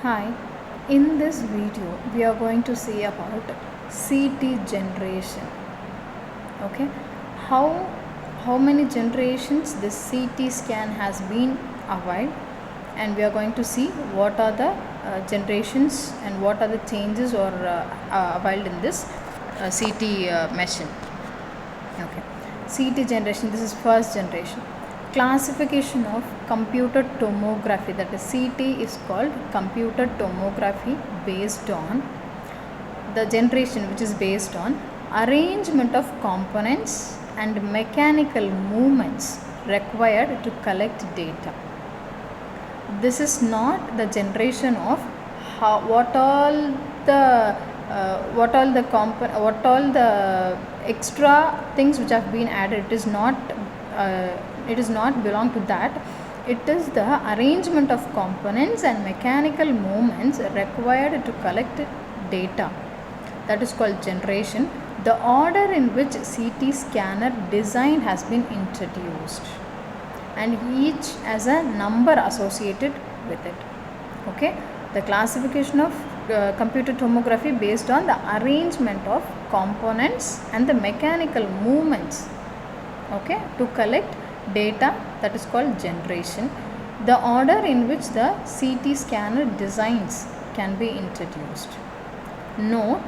Hi, in this video we are going to see about CT generation. Okay, how many generations this CT scan has been availed, and we are going to see what are the generations and what are the changes or availed in this CT machine. Okay, CT generation, this is first generation. Classification of computer tomography, that is CT is called computer tomography, based on the generation which is based on arrangement of components and mechanical movements required to collect data. This is not the generation of what all the extra things which have been added. It is not belong to that. It is the arrangement of components and mechanical movements required to collect data. That is called generation. The order in which CT scanner design has been introduced, and each has a number associated with it. Okay, the classification of computer tomography based on the arrangement of components and the mechanical movements, okay, to collect data, that is called generation. The order in which the CT scanner designs can be introduced. Note,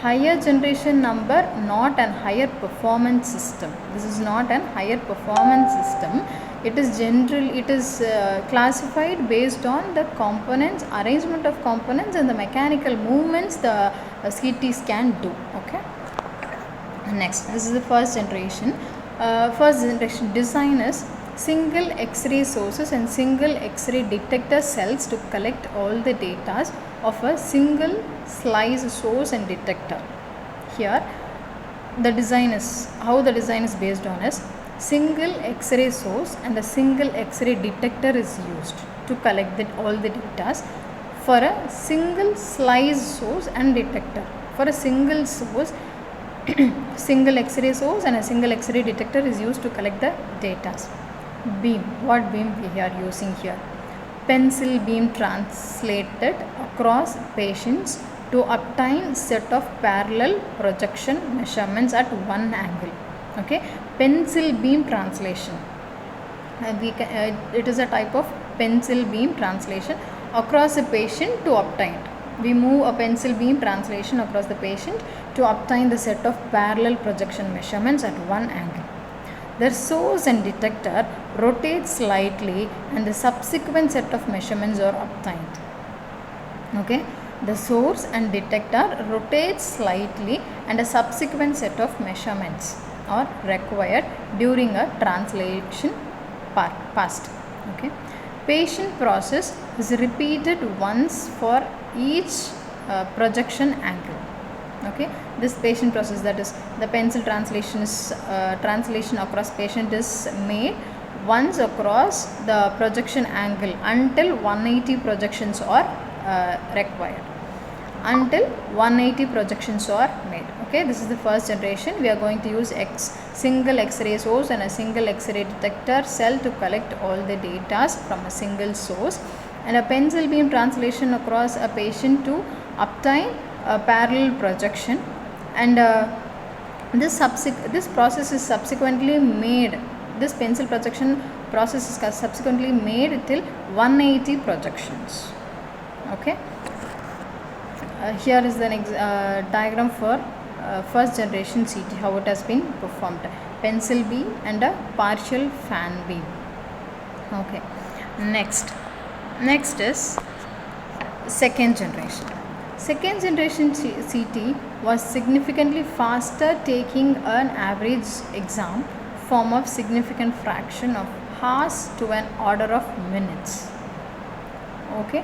higher generation number, not an higher performance system. This is not an higher performance system. It is classified based on the components, arrangement of components and the mechanical movements the CT scan do. Okay. Next, this is the first generation. First generation design is single X-ray sources and single X-ray detector cells to collect all the data of a single slice source and detector. Here the design is, how the design is based on is single X-ray source and a single X-ray detector is used to collect all the data for a single slice source and detector. For a single source, single X-ray source and a single X-ray detector is used to collect the data. Beam, what beam we are using here? Pencil beam translated across patients to obtain set of parallel projection measurements at one angle. Okay, pencil beam translation. It is a type of pencil beam translation across a patient to obtain. We move a pencil beam translation across the patient to obtain the set of parallel projection measurements at one angle. The source and detector rotate slightly and the subsequent set of measurements are obtained. Okay, the source and detector rotates slightly and a subsequent set of measurements are required during a translation past. Okay, patient process is repeated once for each projection angle. Okay, this patient process, that is the pencil translation is translation across patient is made once across the projection angle until 180 projections are required, until 180 projections are made. Okay, this is the first generation. We are going to use single X-ray source and a single X-ray detector cell to collect all the data from a single source, and a pencil beam translation across a patient to obtain a parallel projection, and this process is subsequently made, this pencil projection process is subsequently made till 180 projections. Okay, here is the diagram for first generation CT, how it has been performed. Pencil beam and a partial fan beam. Okay, next is second generation. Second generation CT was significantly faster, taking an average exam form of significant fraction of hours to an order of minutes. Okay,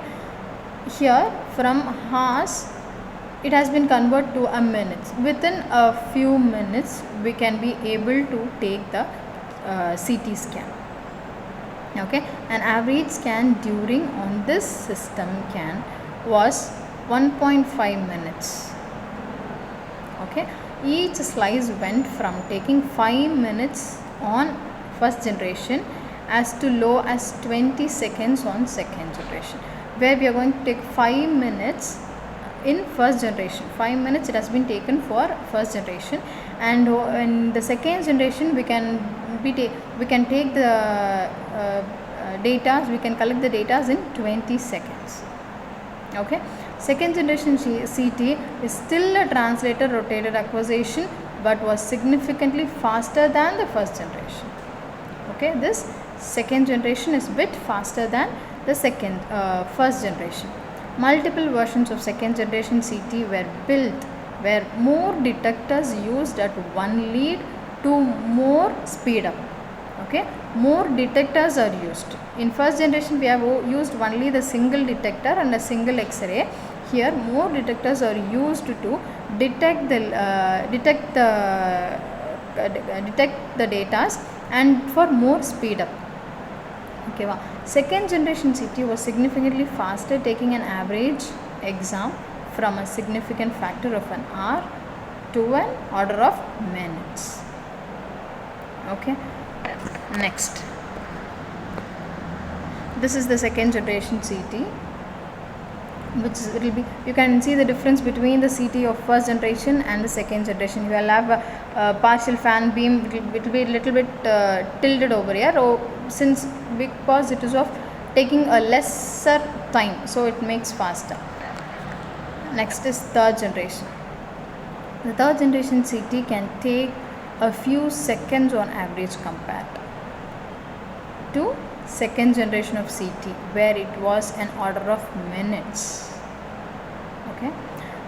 here from hours it has been converted to a minutes. Within a few minutes we can be able to take the CT scan. Okay, an average scan during on this system was 1.5 minutes. Okay, each slice went from taking 5 minutes on first generation as to low as 20 seconds on second generation. where we are going to take 5 minutes in first generation. 5 minutes it has been taken for first generation, and in the second generation we can take the data, we can collect the data in 20 seconds. Okay, second generation CT is still a translator rotated acquisition, but was significantly faster than the first generation. Okay, this second generation is bit faster than the first generation. Multiple versions of second generation CT were built where more detectors used at one lead to more speed up. Okay, more detectors are used. In first generation we have used only the single detector and a single X-ray. Here more detectors are used to detect the data and for more speed up. Okay, wow. Second generation CT was significantly faster, taking an average exam from a significant factor of an hour to an order of minutes. Okay, next, this is the second generation CT, which will be, you can see the difference between the CT of first generation and the second generation. You will have a partial fan beam, it will be a little bit tilted over here, since because it is of taking a lesser time, so it makes faster. Next is third generation. The third generation CT can take a few seconds on average compared to second generation of CT, where it was an order of minutes. Okay,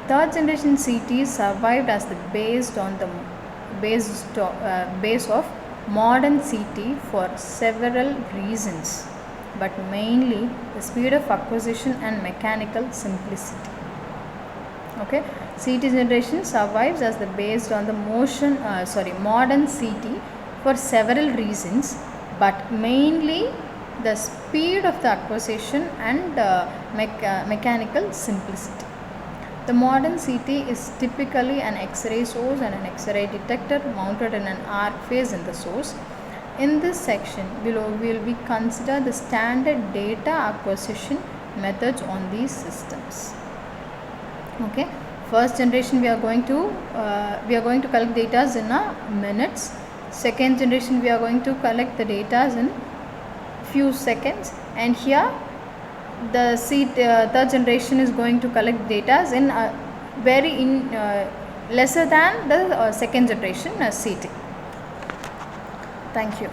third generation CT survived as the base of modern CT for several reasons, but mainly the speed of acquisition and mechanical simplicity. Okay, CT generation survives as the based on the modern CT for several reasons, but mainly the speed of the acquisition and mechanical simplicity. The modern CT is typically an X-ray source and an X-ray detector mounted in an arc phase in the source. In this section below, we will consider the standard data acquisition methods on these systems. Okay, first generation we are going to collect data in minutes. Second generation we are going to collect the data in few seconds, and here the third generation is going to collect data in lesser than the second generation CT. Thank you.